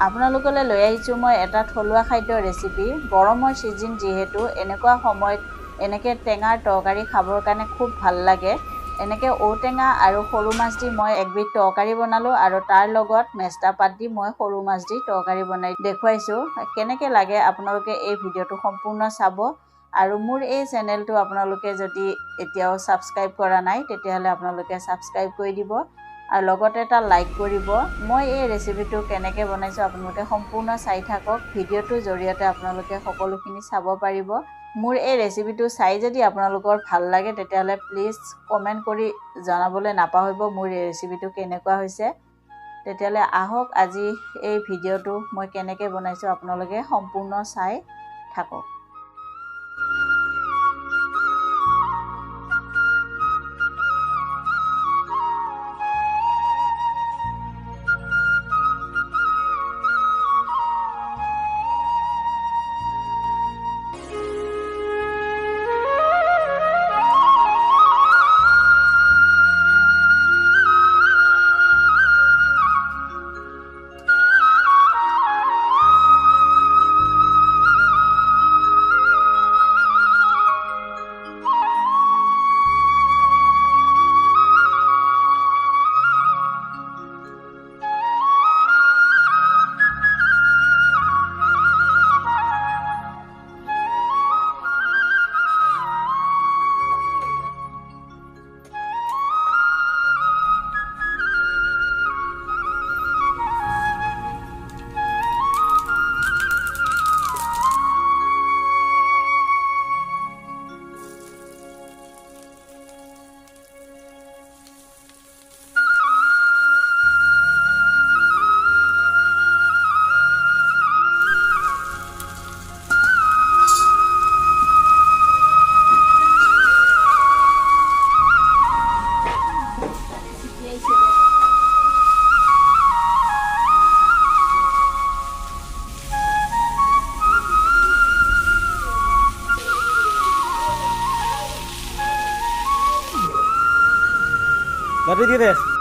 আপোনালোকলৈ লৈ আহিছোঁ মই এটা থলুৱা খাদ্য ৰেচিপি। গৰমৰ ছিজন যিহেতু এনেকুৱা সময়ত এনেকৈ টেঙাৰ তৰকাৰী খাবৰ কাৰণে খুব ভাল লাগে। এনেকৈ ঔটেঙা আৰু সৰু মাছ দি মই একবিধ তৰকাৰী বনালোঁ আৰু তাৰ লগত মেষ্টা পাত দি মই সৰু মাছ দি তৰকাৰী বনাই দেখুৱাইছোঁ। কেনেকৈ লাগে আপোনালোকে এই ভিডিঅ'টো সম্পূৰ্ণ চাব আৰু মোৰ এই চেনেলটো আপোনালোকে যদি এতিয়াও ছাবস্ক্ৰাইব কৰা নাই তেতিয়াহ'লে আপোনালোকে ছাবস্ক্ৰাইব কৰি দিব আৰু লগতে এটা লাইক কৰিব। মই এই ৰেচিপিটো কেনেকৈ বনাইছোঁ আপোনালোকে সম্পূৰ্ণ চাই থাকক। ভিডিঅ'টোৰ জৰিয়তে আপোনালোকে সকলোখিনি চাব পাৰিব। মোৰ এই ৰেচিপিটো চাই যদি আপোনালোকৰ ভাল লাগে তেতিয়াহ'লে প্লিজ কমেণ্ট কৰি জনাবলৈ নাপাহৰিব মোৰ এই ৰেচিপিটো কেনেকুৱা হৈছে। তেতিয়াহ'লে আহক আজি এই ভিডিঅ'টো মই কেনেকৈ বনাইছোঁ আপোনালোকে সম্পূৰ্ণ চাই থাকক। Berarti dia